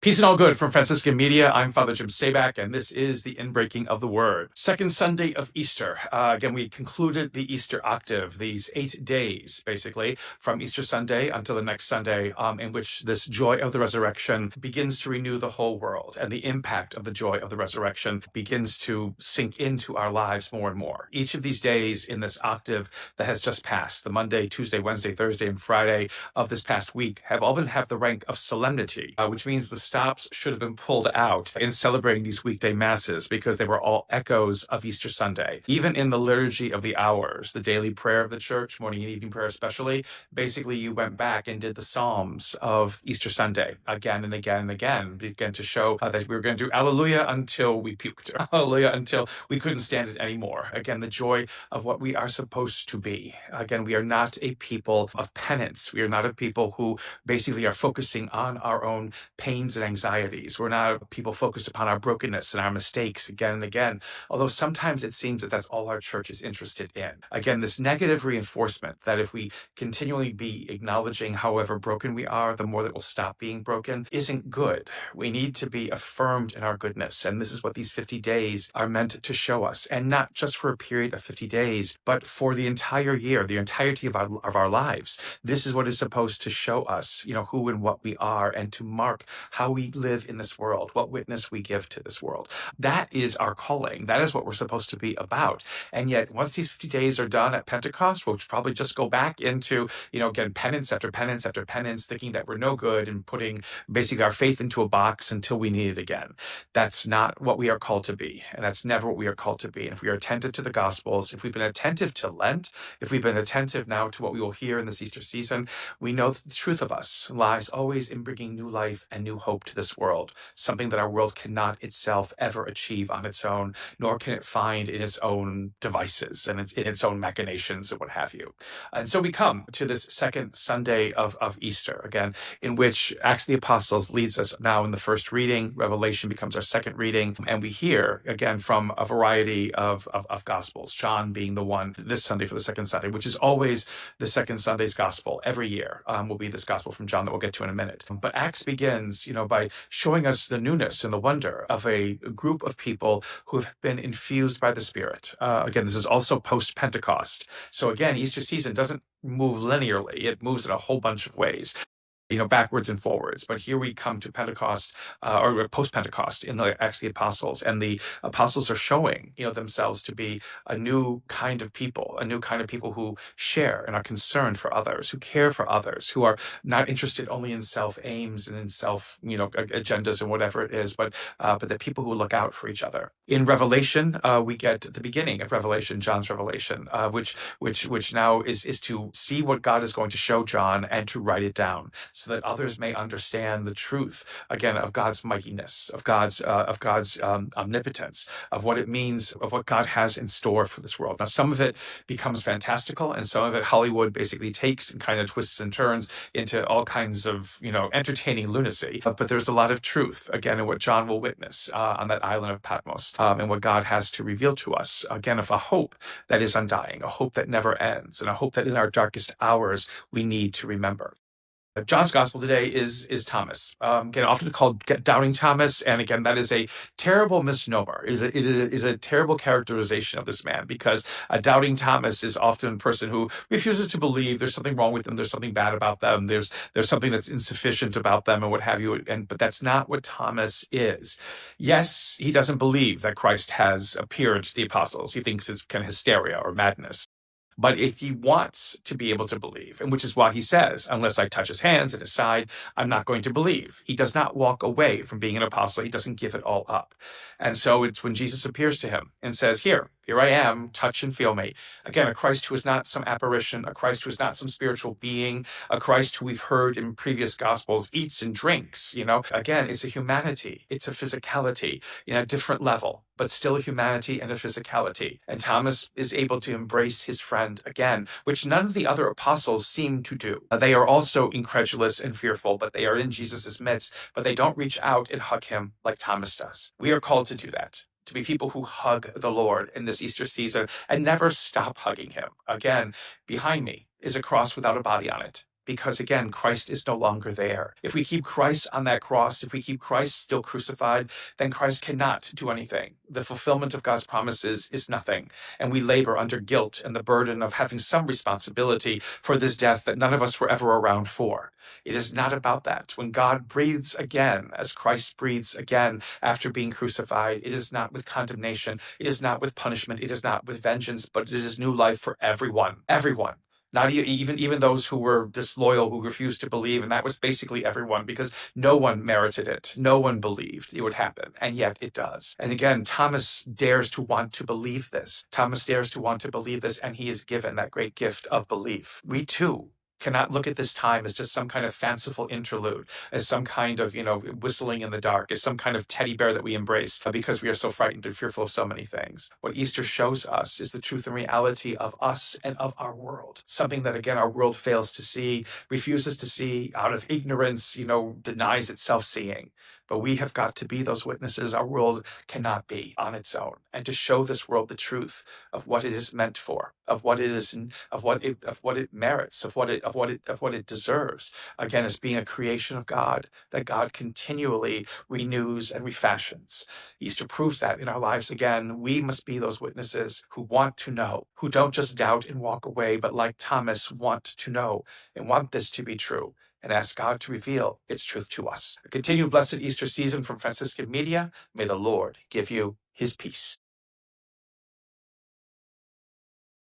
Peace and all good from Franciscan Media. I'm Father Jim Sabak, and this is the Inbreaking of the Word. Second Sunday of Easter. Again, we concluded the Easter octave, these 8 days, basically, from Easter Sunday until the next Sunday, in which this joy of the resurrection begins to renew the whole world, and the impact of the joy of the resurrection begins to sink into our lives more and more. Each of these days in this octave that has just passed, the Monday, Tuesday, Wednesday, Thursday, and Friday of this past week, have all have the rank of solemnity, which means the stops should have been pulled out in celebrating these weekday masses because they were all echoes of Easter Sunday. Even in the liturgy of the hours, the daily prayer of the church, morning and evening prayer especially, basically you went back and did the Psalms of Easter Sunday again and again and again to show that we were going to do Alleluia until we puked, or Alleluia until we couldn't stand it anymore. Again, the joy of what we are supposed to be. Again, we are not a people of penance. We are not a people who basically are focusing on our own pains and anxieties. We're not people focused upon our brokenness and our mistakes again and again, although sometimes it seems that that's all our church is interested in. Again, this negative reinforcement that if we continually be acknowledging however broken we are, the more that we'll stop being broken, isn't good. We need to be affirmed in our goodness, and this is what these 50 days are meant to show us, and not just for a period of 50 days, but for the entire year, the entirety of our lives. This is what is supposed to show us, who and what we are, and to mark how we live in this world, what witness we give to this world. That is our calling. That is what we're supposed to be about. And yet, once these 50 days are done at Pentecost, we'll probably just go back into, again, penance after penance after penance, thinking that we're no good and putting basically our faith into a box until we need it again. That's not what we are called to be. And that's never what we are called to be. And if we are attentive to the Gospels, if we've been attentive to Lent, if we've been attentive now to what we will hear in this Easter season, we know that the truth of us lies always in bringing new life and new hope to this world, something that our world cannot itself ever achieve on its own, nor can it find in its own devices and in its own machinations and what have you. And so we come to this second Sunday of Easter, again, in which Acts of the Apostles leads us now in the first reading, Revelation becomes our second reading, and we hear, again, from a variety of Gospels, John being the one this Sunday for the second Sunday, which is always the second Sunday's Gospel. Every year will be this Gospel from John that we'll get to in a minute. But Acts begins, by showing us the newness and the wonder of a group of people who have been infused by the Spirit. Again, this is also post-Pentecost. So again, Easter season doesn't move linearly. It moves in a whole bunch of ways, backwards and forwards. But here we come to Pentecost, or post-Pentecost in the Acts of the Apostles, and the apostles are showing, themselves to be a new kind of people who share and are concerned for others, who care for others, who are not interested only in self-aims and in self, agendas and whatever it is, but the people who look out for each other. In Revelation, we get the beginning of Revelation, John's Revelation, which now is to see what God is going to show John and to write it down, so that others may understand the truth, again, of God's mightiness, of God's omnipotence, of what it means, of what God has in store for this world. Now, some of it becomes fantastical, and some of it Hollywood basically takes and kind of twists and turns into all kinds of, entertaining lunacy. But there's a lot of truth, again, in what John will witness on that island of Patmos, and what God has to reveal to us, again, of a hope that is undying, a hope that never ends, and a hope that in our darkest hours we need to remember. John's gospel today is Thomas, again, often called Doubting Thomas, and again, that is a terrible misnomer. It is a terrible characterization of this man, because a doubting Thomas is often a person who refuses to believe. There's something wrong with them. There's something bad about them. There's something that's insufficient about them, and what have you. But that's not what Thomas is. Yes, he doesn't believe that Christ has appeared to the apostles. He thinks it's kind of hysteria or madness. But if he wants to be able to believe, and which is why he says, unless I touch his hands and his side, I'm not going to believe. He does not walk away from being an apostle. He doesn't give it all up. And so it's when Jesus appears to him and says, here I am, touch and feel me. Again, a Christ who is not some apparition, a Christ who is not some spiritual being, a Christ who we've heard in previous Gospels eats and drinks, Again, it's a humanity, it's a physicality, a different level, but still a humanity and a physicality. And Thomas is able to embrace his friend again, which none of the other apostles seem to do. They are also incredulous and fearful, but they are in Jesus' midst, but they don't reach out and hug him like Thomas does. We are called to do that, to be people who hug the Lord in this Easter season and never stop hugging him. Again, behind me is a cross without a body on it. because again, Christ is no longer there. If we keep Christ on that cross, if we keep Christ still crucified, then Christ cannot do anything. The fulfillment of God's promises is nothing. And we labor under guilt and the burden of having some responsibility for this death that none of us were ever around for. It is not about that. When God breathes again, as Christ breathes again after being crucified, it is not with condemnation, it is not with punishment, it is not with vengeance, but it is new life for everyone. Everyone. Not even those who were disloyal, who refused to believe, and that was basically everyone, because no one merited it. No one believed it would happen, and yet it does. And again, Thomas dares to want to believe this. Thomas dares to want to believe this, and he is given that great gift of belief. We too cannot look at this time as just some kind of fanciful interlude, as some kind of, whistling in the dark, as some kind of teddy bear that we embrace because we are so frightened and fearful of so many things. What Easter shows us is the truth and reality of us and of our world. Something that, again, our world fails to see, refuses to see, out of ignorance, denies itself seeing. But we have got to be those witnesses our world cannot be on its own, and to show this world the truth of what it is meant for, of what it is, of what it merits, of what it deserves. Again, as being a creation of God that God continually renews and refashions. Easter proves that in our lives again. We must be those witnesses who want to know, who don't just doubt and walk away, but like Thomas, want to know and want this to be true, and ask God to reveal its truth to us. A continued blessed Easter season from Franciscan Media. May the Lord give you his peace.